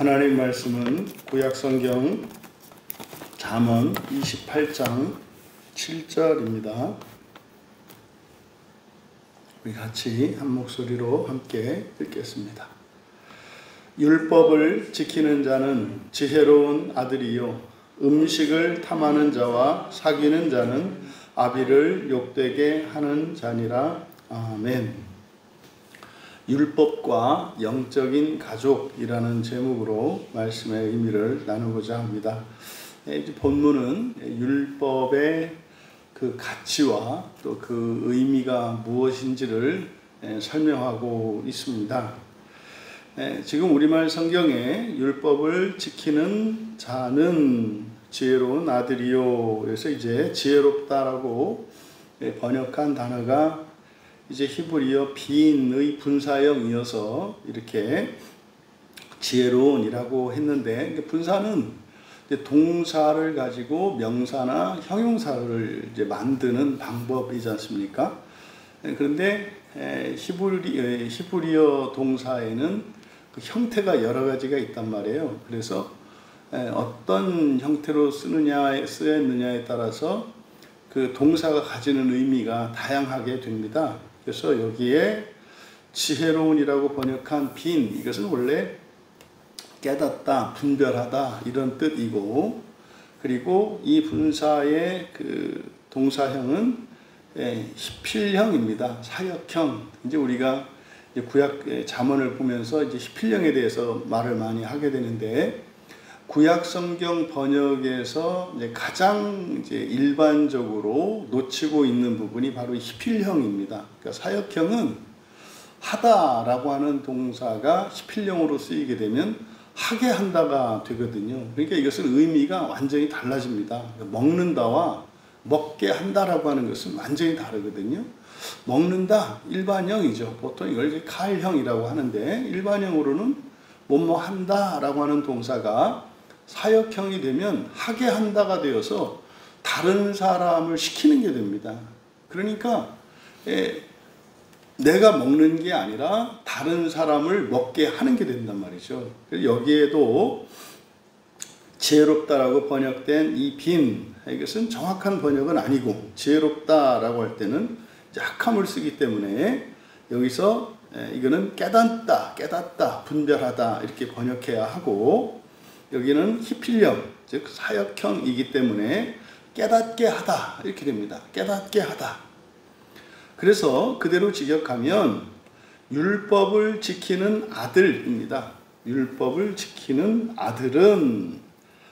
하나님 말씀은 구약성경 잠언 28장 7절입니다. 우리 같이 한 목소리로 함께 읽겠습니다. 율법을 지키는 자는 지혜로운 아들이요 음식을 탐하는 자와 사귀는 자는 아비를 욕되게 하는 자니라. 아멘. 율법과 영적인 가족이라는 제목으로 말씀의 의미를 나누고자 합니다. 본문은 율법의 그 가치와 또 그 의미가 무엇인지를 설명하고 있습니다. 지금 우리말 성경에 율법을 지키는 자는 지혜로운 아들이요. 그래서 이제 지혜롭다라고 번역한 단어가 이제 히브리어 빈의 분사형이어서 이렇게 지혜로운이라고 했는데, 분사는 동사를 가지고 명사나 형용사를 이제 만드는 방법이지 않습니까? 그런데 히브리어 동사에는 그 형태가 여러 가지가 있단 말이에요. 그래서 어떤 형태로 쓰였느냐에 따라서 그 동사가 가지는 의미가 다양하게 됩니다. 그래서 여기에 지혜로운이라고 번역한 빈, 이것은 원래 깨닫다, 분별하다 이런 뜻이고, 그리고 이 분사의 그 동사형은 히필형입니다. 사역형. 이제 우리가 구약 잠언을 보면서 이제 히필형에 대해서 말을 많이 하게 되는데, 구약 성경 번역에서 이제 가장 이제 일반적으로 놓치고 있는 부분이 바로 히필형입니다. 그러니까 사역형은 하다라고 하는 동사가 히필형으로 쓰이게 되면 하게 한다가 되거든요. 그러니까 이것은 의미가 완전히 달라집니다. 먹는다와 먹게 한다라고 하는 것은 완전히 다르거든요. 먹는다 일반형이죠. 보통 이걸 이제 칼형이라고 하는데, 일반형으로는 뭐뭐 한다라고 하는 동사가 사역형이 되면 하게 한다가 되어서 다른 사람을 시키는 게 됩니다. 그러니까 내가 먹는 게 아니라 다른 사람을 먹게 하는 게 된단 말이죠. 여기에도 지혜롭다라고 번역된 이 빈, 이것은 정확한 번역은 아니고, 지혜롭다라고 할 때는 약함을 쓰기 때문에 여기서 이거는 깨닫다, 분별하다 이렇게 번역해야 하고, 여기는 히필형, 즉 사역형이기 때문에 깨닫게 하다 이렇게 됩니다. 깨닫게 하다. 그래서 그대로 직역하면 율법을 지키는 아들입니다. 율법을 지키는 아들은,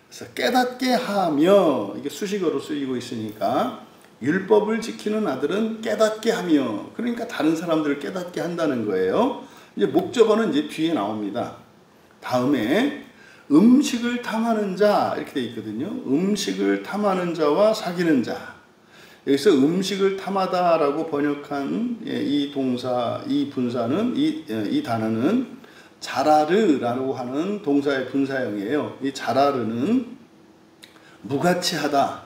그래서 깨닫게 하며, 이게 수식어로 쓰이고 있으니까 율법을 지키는 아들은 깨닫게 하며, 그러니까 다른 사람들을 깨닫게 한다는 거예요. 이제 목적어는 이제 뒤에 나옵니다. 다음에 음식을 탐하는 자 이렇게 돼 있거든요. 음식을 탐하는 자와 사귀는 자. 여기서 음식을 탐하다라고 번역한 이 동사, 이 분사는, 이 단어는 자라르라고 하는 동사의 분사형이에요. 이 자라르는 무가치하다,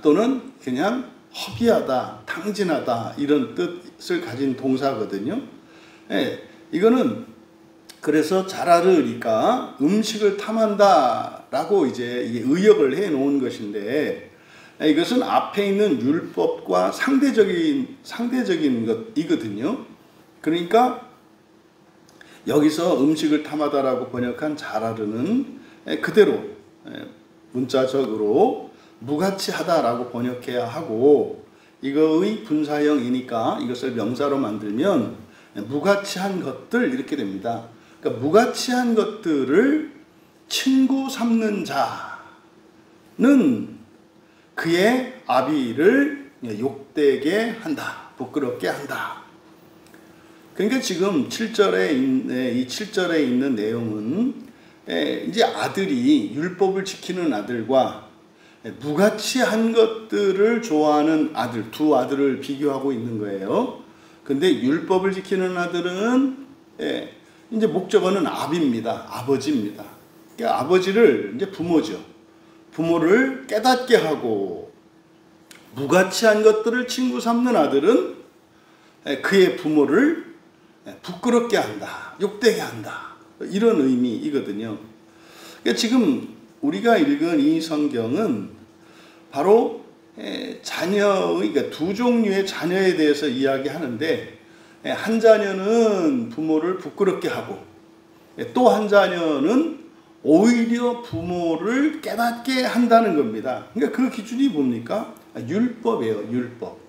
또는 그냥 허비하다, 탕진하다 이런 뜻을 가진 동사거든요. 이거는 그래서 자라르니까 음식을 탐한다라고 이제 의역을 해 놓은 것인데, 이것은 앞에 있는 율법과 상대적인 것이거든요. 그러니까 여기서 음식을 탐하다라고 번역한 자라르는 그대로 문자적으로 무가치하다라고 번역해야 하고, 이거의 분사형이니까 이것을 명사로 만들면 무가치한 것들 이렇게 됩니다. 그러니까 무가치한 것들을 친구 삼는 자는 그의 아비를 욕되게 한다, 부끄럽게 한다. 그러니까 지금 7절에 있는 내용은 이제 아들이, 율법을 지키는 아들과 무가치한 것들을 좋아하는 아들, 두 아들을 비교하고 있는 거예요. 근데 율법을 지키는 아들은 이제 목적어는 아비입니다. 아버지입니다. 그러니까 아버지를, 이제 부모죠. 부모를 깨닫게 하고, 무가치한 것들을 친구 삼는 아들은 그의 부모를 부끄럽게 한다, 욕되게 한다. 이런 의미이거든요. 그러니까 지금 우리가 읽은 이 성경은 바로 자녀의, 그러니까 두 종류의 자녀에 대해서 이야기하는데, 한 자녀는 부모를 부끄럽게 하고 또 한 자녀는 오히려 부모를 깨닫게 한다는 겁니다. 그러니까 그 기준이 뭡니까? 율법이에요. 율법.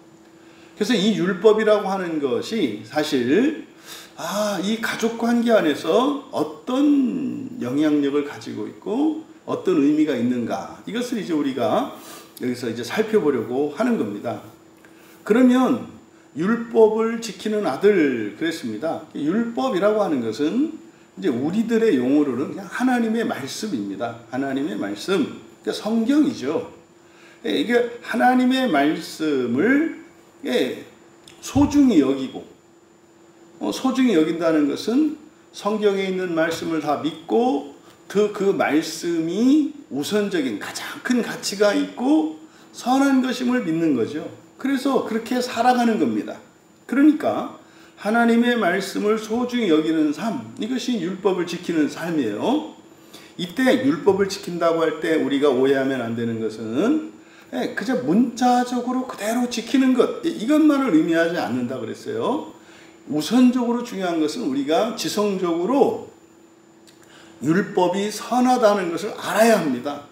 그래서 이 율법이라고 하는 것이 사실 이 가족관계 안에서 어떤 영향력을 가지고 있고 어떤 의미가 있는가, 이것을 이제 우리가 여기서 이제 살펴보려고 하는 겁니다. 그러면 율법을 지키는 아들, 그랬습니다. 율법이라고 하는 것은 이제 우리들의 용어로는 그냥 하나님의 말씀입니다. 하나님의 말씀, 그러니까 성경이죠. 이게 하나님의 말씀을 소중히 여기고, 소중히 여긴다는 것은 성경에 있는 말씀을 다 믿고 그 말씀이 우선적인 가장 큰 가치가 있고 선한 것임을 믿는 거죠. 그래서 그렇게 살아가는 겁니다. 그러니까 하나님의 말씀을 소중히 여기는 삶, 이것이 율법을 지키는 삶이에요. 이때 율법을 지킨다고 할 때 우리가 오해하면 안 되는 것은 그저 문자적으로 그대로 지키는 것, 이것만을 의미하지 않는다 그랬어요. 우선적으로 중요한 것은 우리가 지성적으로 율법이 선하다는 것을 알아야 합니다.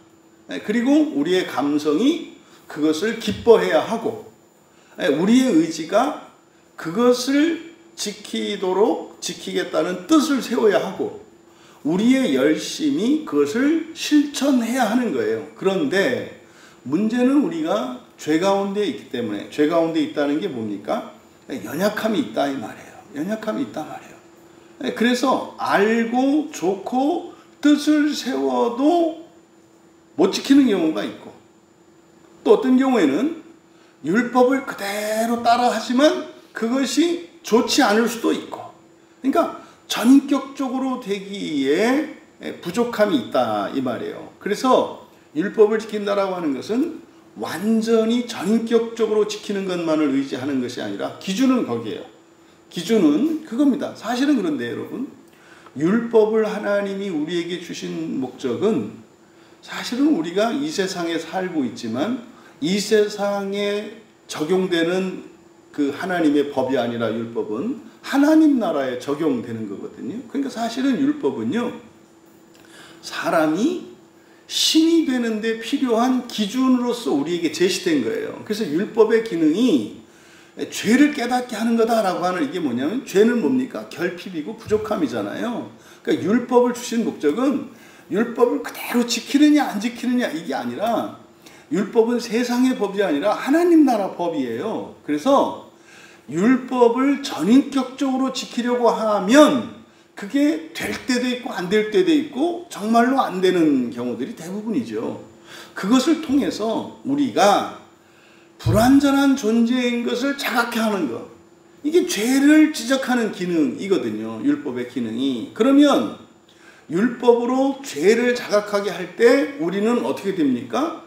그리고 우리의 감성이 그것을 기뻐해야 하고, 우리의 의지가 그것을 지키겠다는 뜻을 세워야 하고, 우리의 열심이 그것을 실천해야 하는 거예요. 그런데 문제는 우리가 죄 가운데 있기 때문에, 죄 가운데 있다는 게 뭡니까? 연약함이 있다 이 말이에요. 연약함이 있다 말이에요. 그래서 알고 좋고 뜻을 세워도 못 지키는 경우가 있고, 또 어떤 경우에는 율법을 그대로 따라 하지만 그것이 좋지 않을 수도 있고, 그러니까 전격적으로 되기에 부족함이 있다 이 말이에요. 그래서 율법을 지킨다라고 하는 것은 완전히 전격적으로 지키는 것만을 의지하는 것이 아니라 기준은 거기에요. 기준은 그겁니다. 사실은 그런데 여러분, 율법을 하나님이 우리에게 주신 목적은 사실은 우리가 이 세상에 살고 있지만 이 세상에 적용되는 그 하나님의 법이 아니라 율법은 하나님 나라에 적용되는 거거든요. 그러니까 사실은 율법은요, 사람이 신이 되는데 필요한 기준으로서 우리에게 제시된 거예요. 그래서 율법의 기능이 죄를 깨닫게 하는 거다라고 하는, 이게 뭐냐면 죄는 뭡니까? 결핍이고 부족함이잖아요. 그러니까 율법을 주신 목적은 율법을 그대로 지키느냐 안 지키느냐 이게 아니라, 율법은 세상의 법이 아니라 하나님 나라 법이에요. 그래서 율법을 전인격적으로 지키려고 하면 그게 될 때도 있고 안 될 때도 있고 정말로 안 되는 경우들이 대부분이죠. 그것을 통해서 우리가 불완전한 존재인 것을 자각해 하는 것, 이게 죄를 지적하는 기능이거든요. 율법의 기능이. 그러면 율법으로 죄를 자각하게 할 때 우리는 어떻게 됩니까?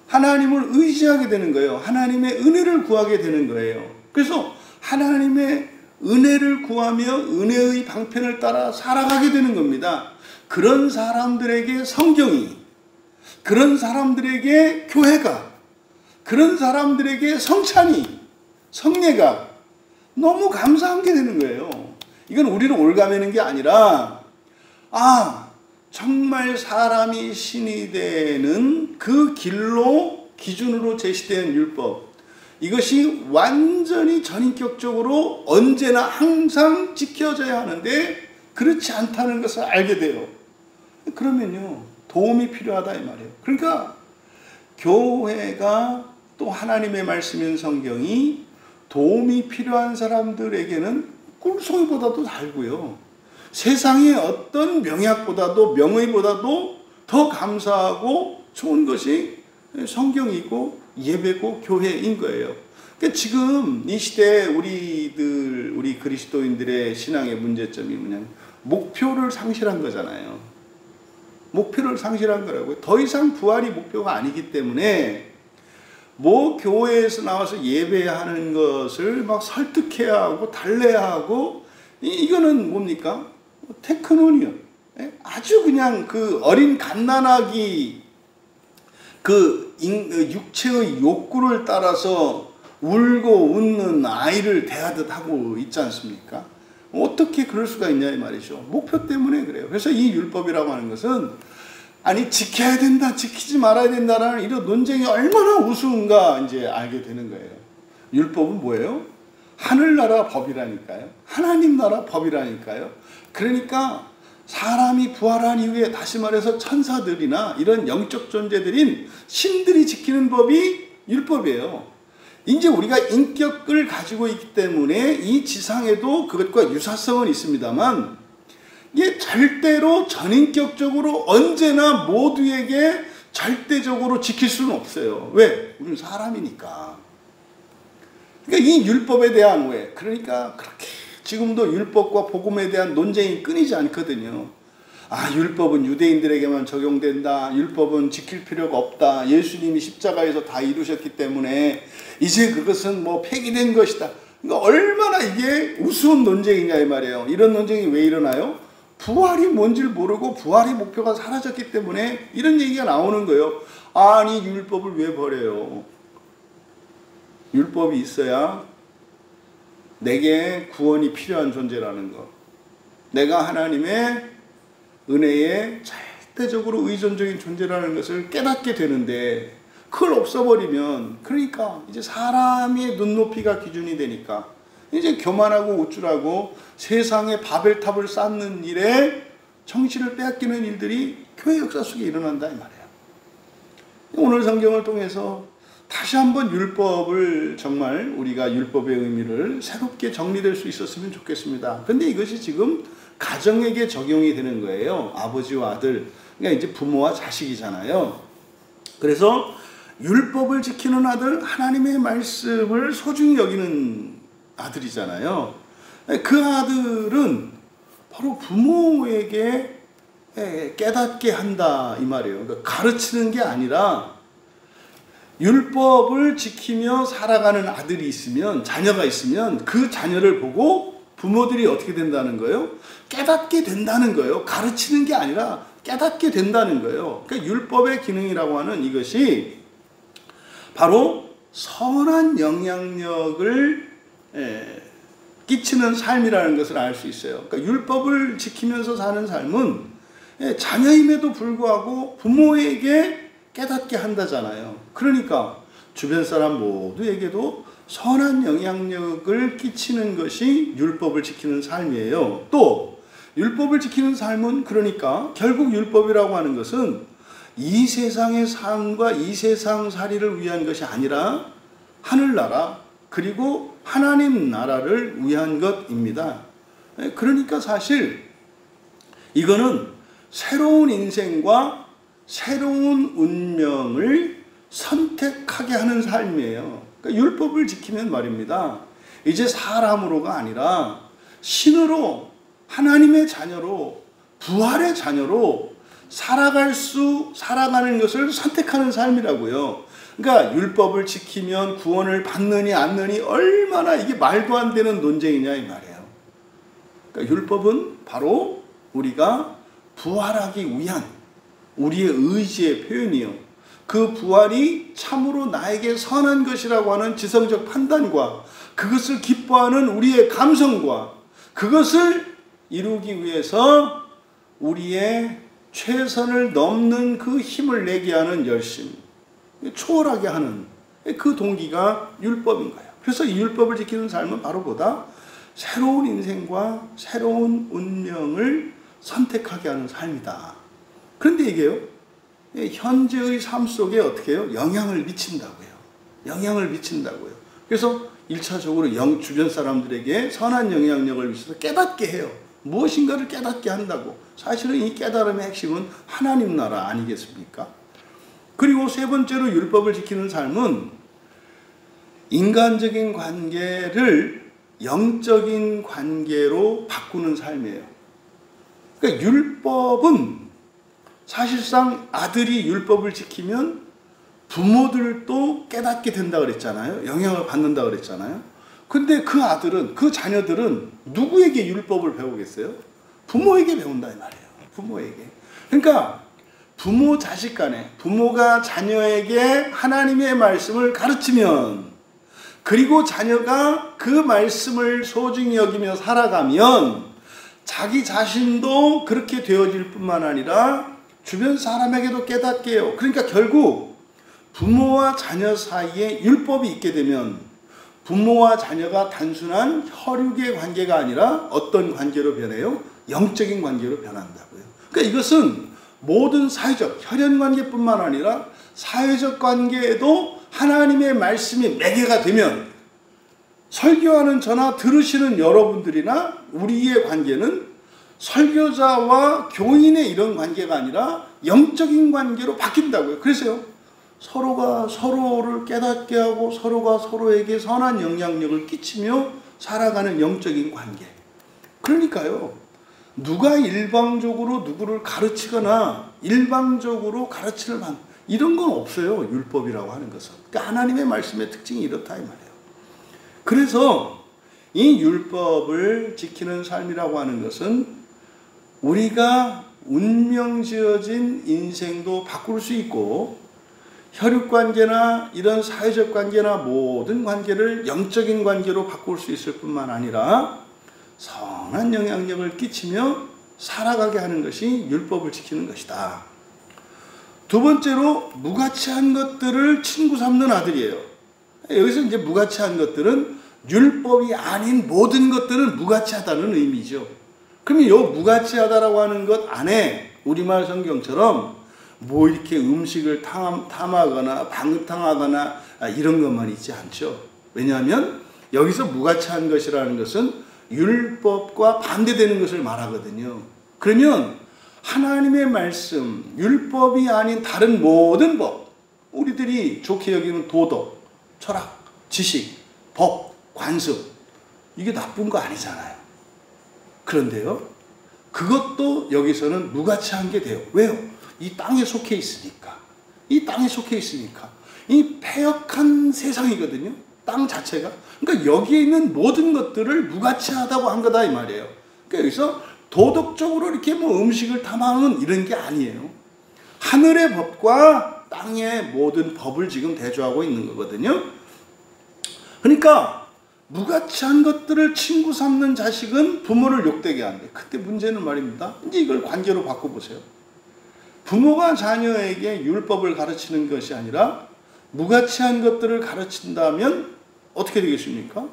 하나님을 의지하게 되는 거예요. 하나님의 은혜를 구하게 되는 거예요. 그래서 하나님의 은혜를 구하며 은혜의 방편을 따라 살아가게 되는 겁니다. 그런 사람들에게 성경이, 그런 사람들에게 교회가, 그런 사람들에게 성찬이, 성례가 너무 감사한 게 되는 거예요. 이건 우리를 올가매는 게 아니라, 정말 사람이 신이 되는 그 길로, 기준으로 제시된 율법, 이것이 완전히 전인격적으로 언제나 항상 지켜져야 하는데 그렇지 않다는 것을 알게 돼요. 그러면요, 도움이 필요하다 이 말이에요. 그러니까 교회가, 또 하나님의 말씀인 성경이 도움이 필요한 사람들에게는 꿀송이보다도 달고요, 세상의 어떤 명약보다도, 명의보다도 더 감사하고 좋은 것이 성경이고 예배고 교회인 거예요. 그러니까 지금 이 시대에 우리 그리스도인들의 신앙의 문제점이 뭐냐면 목표를 상실한 거잖아요. 목표를 상실한 거라고요. 더 이상 부활이 목표가 아니기 때문에 뭐 교회에서 나와서 예배하는 것을 막 설득해야 하고 달래야 하고, 이거는 뭡니까? 테크노니언, 아주 그냥 그 어린 갓난아기 그 육체의 욕구를 따라서 울고 웃는 아이를 대하듯 하고 있지 않습니까? 어떻게 그럴 수가 있냐 이 말이죠. 목표 때문에 그래요. 그래서 이 율법이라고 하는 것은 아니 지켜야 된다, 지키지 말아야 된다라는 이런 논쟁이 얼마나 우스운가 이제 알게 되는 거예요. 율법은 뭐예요? 하늘나라 법이라니까요. 하나님 나라 법이라니까요. 그러니까 사람이 부활한 이후에 다시 말해서 천사들이나 이런 영적 존재들인 신들이 지키는 법이 율법이에요. 이제 우리가 인격을 가지고 있기 때문에 이 지상에도 그것과 유사성은 있습니다만 이게 절대로 전인격적으로 언제나 모두에게 절대적으로 지킬 수는 없어요. 왜? 우리는 사람이니까. 그러니까 이 율법에 대한 그러니까 그렇게 지금도 율법과 복음에 대한 논쟁이 끊이지 않거든요. 율법은 유대인들에게만 적용된다. 율법은 지킬 필요가 없다. 예수님이 십자가에서 다 이루셨기 때문에 이제 그것은 뭐 폐기된 것이다. 그러니까 얼마나 이게 우스운 논쟁이냐 이 말이에요. 이런 논쟁이 왜 일어나요? 부활이 뭔지를 모르고 부활의 목표가 사라졌기 때문에 이런 얘기가 나오는 거예요. 아니 율법을 왜 버려요? 율법이 있어야 내게 구원이 필요한 존재라는 것. 내가 하나님의 은혜에 절대적으로 의존적인 존재라는 것을 깨닫게 되는데 그걸 없어버리면 그러니까 이제 사람의 눈높이가 기준이 되니까 이제 교만하고 우쭐하고 세상에 바벨탑을 쌓는 일에 정신을 빼앗기는 일들이 교회 역사 속에 일어난다 이 말이에요. 오늘 성경을 통해서 다시 한번 율법을 정말 우리가 율법의 의미를 새롭게 정리될 수 있었으면 좋겠습니다. 근데 이것이 지금 가정에게 적용이 되는 거예요. 아버지와 아들, 그러니까 이제 부모와 자식이잖아요. 그래서 율법을 지키는 아들, 하나님의 말씀을 소중히 여기는 아들이잖아요. 그 아들은 바로 부모에게 깨닫게 한다 이 말이에요. 그러니까 가르치는 게 아니라 율법을 지키며 살아가는 아들이 있으면, 자녀가 있으면 그 자녀를 보고 부모들이 어떻게 된다는 거예요? 깨닫게 된다는 거예요. 가르치는 게 아니라 깨닫게 된다는 거예요. 그러니까 율법의 기능이라고 하는 이것이 바로 선한 영향력을 끼치는 삶이라는 것을 알 수 있어요. 그러니까 율법을 지키면서 사는 삶은 자녀임에도 불구하고 부모에게 깨닫게 한다잖아요. 그러니까 주변 사람 모두에게도 선한 영향력을 끼치는 것이 율법을 지키는 삶이에요. 또 율법을 지키는 삶은 그러니까 결국 율법이라고 하는 것은 이 세상의 삶과 이 세상 살이를 위한 것이 아니라 하늘나라 그리고 하나님 나라를 위한 것입니다. 그러니까 사실 이거는 새로운 인생과 새로운 운명을 선택하게 하는 삶이에요. 그러니까 율법을 지키면 말입니다. 이제 사람으로가 아니라 신으로, 하나님의 자녀로, 부활의 자녀로 살아가는 것을 선택하는 삶이라고요. 그러니까 율법을 지키면 구원을 받느니 않느니 얼마나 이게 말도 안 되는 논쟁이냐 이 말이에요. 그러니까 율법은 바로 우리가 부활하기 위한 우리의 의지의 표현이요. 그 부활이 참으로 나에게 선한 것이라고 하는 지성적 판단과 그것을 기뻐하는 우리의 감성과 그것을 이루기 위해서 우리의 최선을 넘는 그 힘을 내게 하는 열심, 초월하게 하는 그 동기가 율법인 거예요. 그래서 이 율법을 지키는 삶은 바로 보다 새로운 인생과 새로운 운명을 선택하게 하는 삶이다. 그런데 이게요, 현재의 삶 속에 어떻게 해요? 영향을 미친다고요. 영향을 미친다고요. 그래서 1차적으로 주변 사람들에게 선한 영향력을 미쳐서 깨닫게 해요. 무엇인가를 깨닫게 한다고. 사실은 이 깨달음의 핵심은 하나님 나라 아니겠습니까? 그리고 세 번째로 율법을 지키는 삶은 인간적인 관계를 영적인 관계로 바꾸는 삶이에요. 그러니까 율법은 사실상 아들이 율법을 지키면 부모들도 깨닫게 된다 그랬잖아요. 영향을 받는다 그랬잖아요. 근데 그 아들은, 그 자녀들은 누구에게 율법을 배우겠어요? 부모에게 배운다 이 말이에요. 부모에게. 그러니까 부모 자식 간에, 부모가 자녀에게 하나님의 말씀을 가르치면, 그리고 자녀가 그 말씀을 소중히 여기며 살아가면 자기 자신도 그렇게 되어질 뿐만 아니라 주변 사람에게도 깨닫게 해요. 그러니까 결국 부모와 자녀 사이에 율법이 있게 되면 부모와 자녀가 단순한 혈육의 관계가 아니라 어떤 관계로 변해요? 영적인 관계로 변한다고요. 그러니까 이것은 모든 사회적, 혈연관계뿐만 아니라 사회적 관계에도 하나님의 말씀이 매개가 되면 설교하는 저나 들으시는 여러분들이나 우리의 관계는 설교자와 교인의 이런 관계가 아니라 영적인 관계로 바뀐다고요. 그래서요, 서로가 서로를 깨닫게 하고 서로가 서로에게 선한 영향력을 끼치며 살아가는 영적인 관계. 그러니까요, 누가 일방적으로 누구를 가르치거나 일방적으로 가르치는 이런 건 없어요. 율법이라고 하는 것은. 그러니까 하나님의 말씀의 특징이 이렇다 이 말이에요. 그래서 이 율법을 지키는 삶이라고 하는 것은 우리가 운명지어진 인생도 바꿀 수 있고, 혈육관계나 이런 사회적 관계나 모든 관계를 영적인 관계로 바꿀 수 있을 뿐만 아니라 선한 영향력을 끼치며 살아가게 하는 것이 율법을 지키는 것이다. 두 번째로, 무가치한 것들을 친구 삼는 아들이에요. 여기서 이제 무가치한 것들은 율법이 아닌 모든 것들은 무가치하다는 의미죠. 그러면 이 무가치하다라고 하는 것 안에 우리말 성경처럼 뭐 이렇게 음식을 탐하거나 방탕하거나 이런 것만 있지 않죠. 왜냐하면 여기서 무가치한 것이라는 것은 율법과 반대되는 것을 말하거든요. 그러면 하나님의 말씀, 율법이 아닌 다른 모든 법, 우리들이 좋게 여기는 도덕, 철학, 지식, 법, 관습, 이게 나쁜 거 아니잖아요. 그런데요, 그것도 여기서는 무가치한 게 돼요. 왜요? 이 땅에 속해 있으니까. 이 땅에 속해 있으니까. 이 패역한 세상이거든요. 땅 자체가. 그러니까 여기에 있는 모든 것들을 무가치하다고 한 거다 이 말이에요. 그러니까 여기서 도덕적으로 이렇게 뭐 음식을 탐하는 이런 게 아니에요. 하늘의 법과 땅의 모든 법을 지금 대조하고 있는 거거든요. 그러니까 무가치한 것들을 친구 삼는 자식은 부모를 욕되게 한대. 그때 문제는 말입니다. 이제 이걸 관계로 바꿔보세요. 부모가 자녀에게 율법을 가르치는 것이 아니라 무가치한 것들을 가르친다면 어떻게 되겠습니까?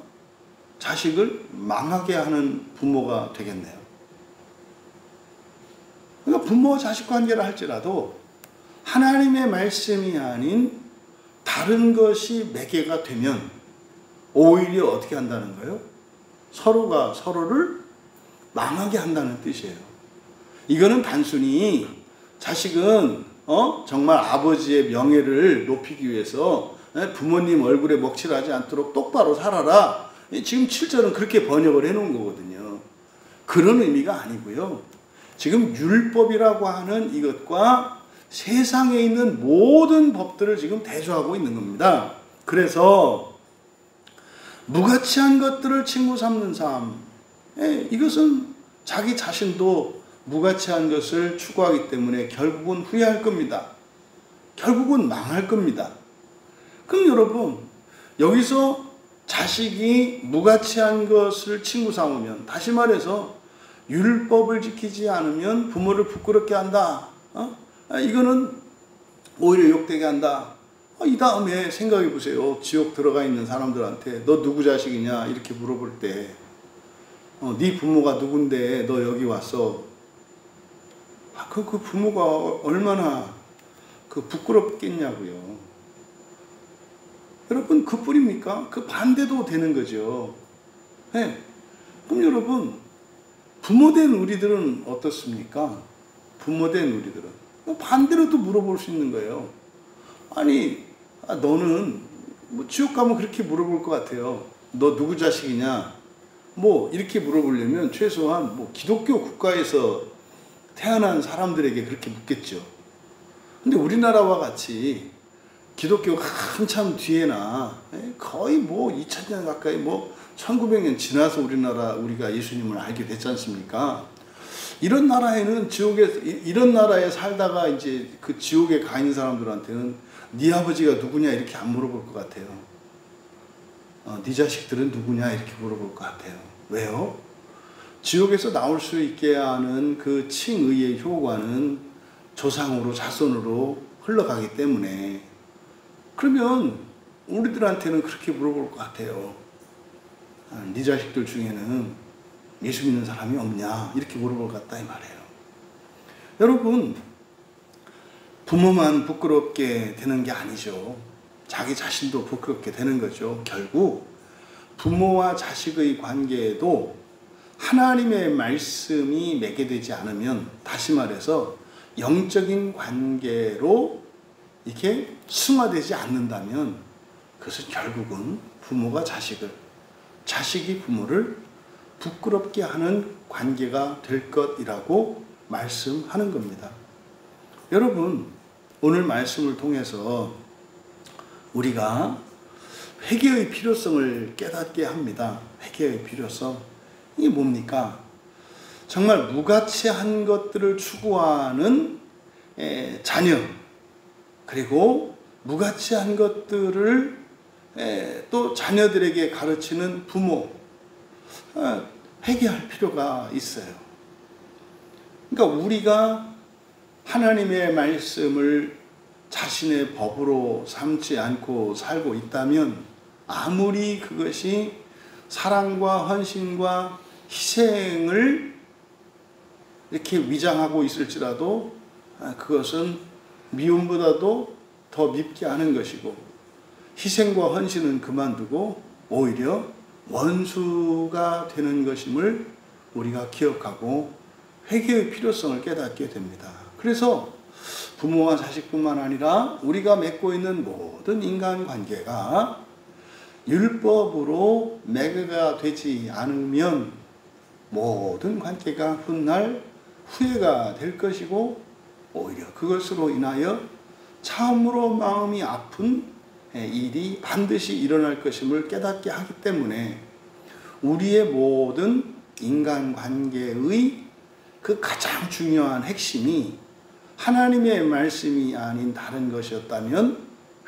자식을 망하게 하는 부모가 되겠네요. 그러니까 부모와 자식 관계를 할지라도 하나님의 말씀이 아닌 다른 것이 매개가 되면 오히려 어떻게 한다는 거예요? 서로가 서로를 망하게 한다는 뜻이에요. 이거는 단순히 자식은 정말 아버지의 명예를 높이기 위해서 부모님 얼굴에 먹칠하지 않도록 똑바로 살아라. 지금 7절은 그렇게 번역을 해놓은 거거든요. 그런 의미가 아니고요. 지금 율법이라고 하는 이것과 세상에 있는 모든 법들을 지금 대조하고 있는 겁니다. 그래서 무가치한 것들을 친구 삼는 삶, 이것은 자기 자신도 무가치한 것을 추구하기 때문에 결국은 후회할 겁니다. 결국은 망할 겁니다. 그럼 여러분, 여기서 자식이 무가치한 것을 친구 삼으면, 다시 말해서 율법을 지키지 않으면 부모를 부끄럽게 한다. 이거는 오히려 욕되게 한다. 이 다음에 생각해 보세요. 지옥 들어가 있는 사람들한테 너 누구 자식이냐 이렇게 물어볼 때 네 부모가 누군데 너 여기 왔어. 그 부모가 얼마나 부끄럽겠냐고요. 여러분, 그뿐입니까? 그 반대도 되는 거죠. 네. 그럼 여러분, 부모된 우리들은 어떻습니까? 부모된 우리들은 반대로도 물어볼 수 있는 거예요. 아니, 너는 뭐 지옥 가면 그렇게 물어볼 것 같아요. 너 누구 자식이냐? 뭐 이렇게 물어보려면 최소한 뭐 기독교 국가에서 태어난 사람들에게 그렇게 묻겠죠. 근데 우리나라와 같이 기독교가 한참 뒤에나 거의 뭐 2000년 가까이 뭐 1900년 지나서 우리가 예수님을 알게 됐지 않습니까? 이런 나라에는 이런 나라에 살다가 이제 그 지옥에 가 있는 사람들한테는 네 아버지가 누구냐 이렇게 안 물어볼 것 같아요. 네 자식들은 누구냐 이렇게 물어볼 것 같아요. 왜요? 지옥에서 나올 수 있게 하는 그 칭의의 효과는 조상으로 자손으로 흘러가기 때문에, 그러면 우리들한테는 그렇게 물어볼 것 같아요. 네 자식들 중에는 예수 믿는 사람이 없냐 이렇게 물어볼 것 같다 이 말이에요. 여러분, 부모만 부끄럽게 되는 게 아니죠. 자기 자신도 부끄럽게 되는 거죠. 결국 부모와 자식의 관계에도 하나님의 말씀이 맺게 않으면, 다시 말해서 영적인 관계로 이렇게 승화되지 않는다면, 그것은 결국은 부모가 자식을, 자식이 부모를 부끄럽게 하는 관계가 될 것이라고 말씀하는 겁니다. 여러분, 오늘 말씀을 통해서 우리가 회개의 필요성을 깨닫게 합니다. 회개의 필요성. 이게 뭡니까? 정말 무가치한 것들을 추구하는 자녀, 그리고 무가치한 것들을 또 자녀들에게 가르치는 부모, 회개할 필요가 있어요. 그러니까 우리가 하나님의 말씀을 자신의 법으로 삼지 않고 살고 있다면, 아무리 그것이 사랑과 헌신과 희생을 이렇게 위장하고 있을지라도 그것은 미움보다도 더 밉게 하는 것이고, 희생과 헌신은 그만두고 오히려 원수가 되는 것임을 우리가 기억하고 회개의 필요성을 깨닫게 됩니다. 그래서 부모와 자식뿐만 아니라 우리가 맺고 있는 모든 인간관계가 율법으로 매개가 되지 않으면 모든 관계가 훗날 후회가 될 것이고, 오히려 그것으로 인하여 참으로 마음이 아픈 일이 반드시 일어날 것임을 깨닫게 하기 때문에, 우리의 모든 인간관계의 그 가장 중요한 핵심이 하나님의 말씀이 아닌 다른 것이었다면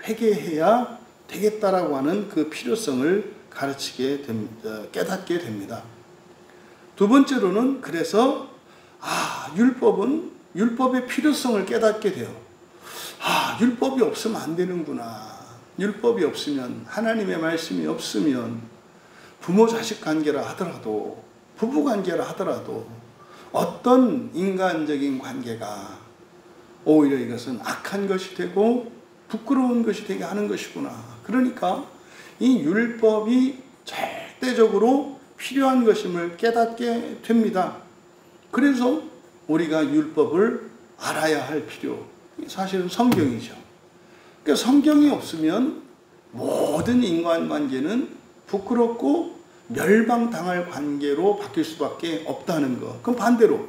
회개해야 되겠다라고 하는 그 필요성을 가르치게 됩니다. 깨닫게 됩니다. 두 번째로는, 그래서 율법의 필요성을 깨닫게 돼요. 율법이 없으면 안 되는구나. 율법이 없으면, 하나님의 말씀이 없으면 부모 자식 관계라 하더라도, 부부 관계라 하더라도 어떤 인간적인 관계가 오히려 이것은 악한 것이 되고 부끄러운 것이 되게 하는 것이구나. 그러니까 이 율법이 절대적으로 필요한 것임을 깨닫게 됩니다. 그래서 우리가 율법을 알아야 할 필요, 사실은 성경이죠. 그러니까 성경이 없으면 모든 인간관계는 부끄럽고 멸망당할 관계로 바뀔 수밖에 없다는 것. 그럼 반대로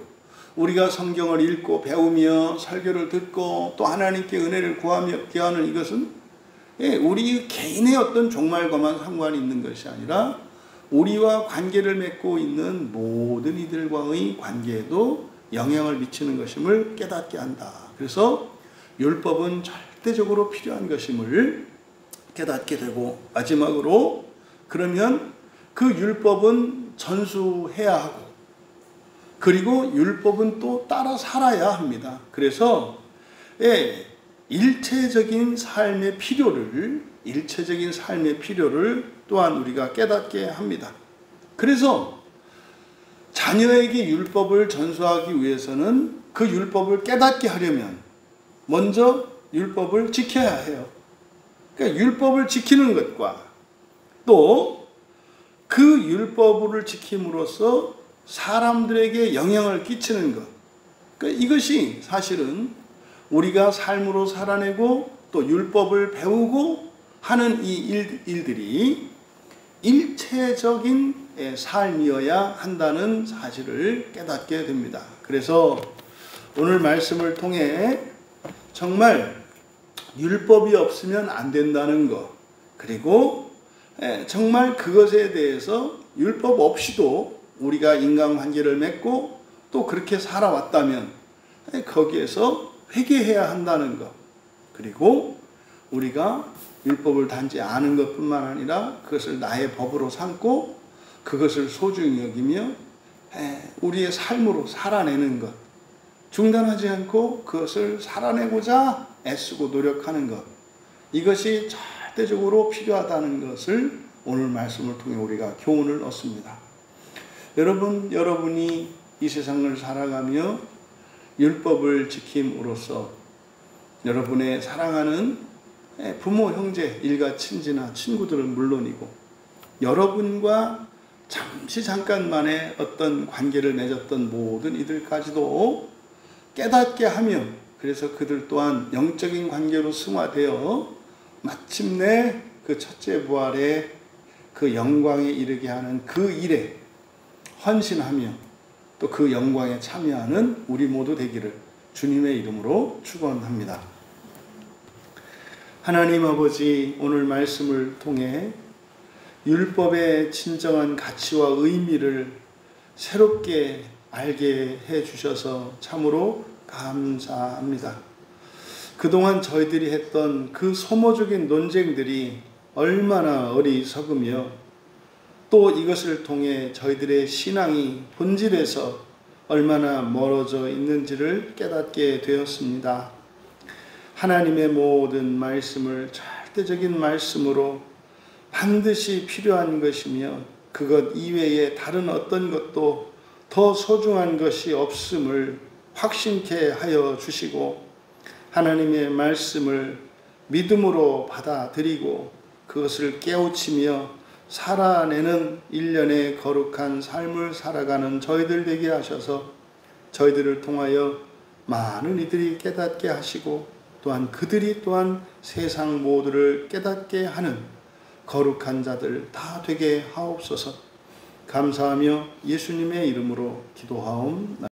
우리가 성경을 읽고 배우며 설교를 듣고 또 하나님께 은혜를 구하며 기하는 이것은 우리 개인의 어떤 종말과만 상관이 있는 것이 아니라 우리와 관계를 맺고 있는 모든 이들과의 관계에도 영향을 미치는 것임을 깨닫게 한다. 그래서 율법은 절대적으로 필요한 것임을 깨닫게 되고, 마지막으로 그러면 그 율법은 전수해야 하고, 그리고 율법은 또 따라 살아야 합니다. 그래서 일체적인 삶의 필요를 또한 우리가 깨닫게 합니다. 그래서 자녀에게 율법을 전수하기 위해서는 그 율법을 깨닫게 하려면 먼저 율법을 지켜야 해요. 그러니까 율법을 지키는 것과 또 그 율법을 지킴으로써 사람들에게 영향을 끼치는 것, 그러니까 이것이 사실은 우리가 삶으로 살아내고 또 율법을 배우고 하는 이 일들이 일체적인 삶이어야 한다는 사실을 깨닫게 됩니다. 그래서 오늘 말씀을 통해 정말 율법이 없으면 안 된다는 것, 그리고 정말 그것에 대해서 율법 없이도 우리가 인간관계를 맺고 또 그렇게 살아왔다면 거기에서 회개해야 한다는 것. 그리고 우리가 율법을 단지 아는 것뿐만 아니라 그것을 나의 법으로 삼고 그것을 소중히 여기며 우리의 삶으로 살아내는 것. 중단하지 않고 그것을 살아내고자 애쓰고 노력하는 것. 이것이 절대적으로 필요하다는 것을 오늘 말씀을 통해 우리가 교훈을 얻습니다. 여러분이 이 세상을 살아가며 율법을 지킴으로써 여러분의 사랑하는 부모, 형제, 일가, 친지나 친구들은 물론이고 여러분과 잠깐만의 어떤 관계를 맺었던 모든 이들까지도 깨닫게 하며 그래서 그들 또한 영적인 관계로 승화되어 마침내 그 첫째 부활의 그 영광에 이르게 하는 그 일에 헌신하며 또 그 영광에 참여하는 우리 모두 되기를 주님의 이름으로 축원합니다. 하나님 아버지, 오늘 말씀을 통해 율법의 진정한 가치와 의미를 새롭게 알게 해 주셔서 참으로 감사합니다. 그동안 저희들이 했던 그 소모적인 논쟁들이 얼마나 어리석으며 또 이것을 통해 저희들의 신앙이 본질에서 얼마나 멀어져 있는지를 깨닫게 되었습니다. 하나님의 모든 말씀을 절대적인 말씀으로 반드시 필요한 것이며 그것 이외에 다른 어떤 것도 더 소중한 것이 없음을 확신케 하여 주시고 하나님의 말씀을 믿음으로 받아들이고 그것을 깨우치며 살아내는 일련의 거룩한 삶을 살아가는 저희들 되게 하셔서 저희들을 통하여 많은 이들이 깨닫게 하시고 또한 그들이 또한 세상 모두를 깨닫게 하는 거룩한 자들 다 되게 하옵소서. 감사하며 예수님의 이름으로 기도하옵나이다.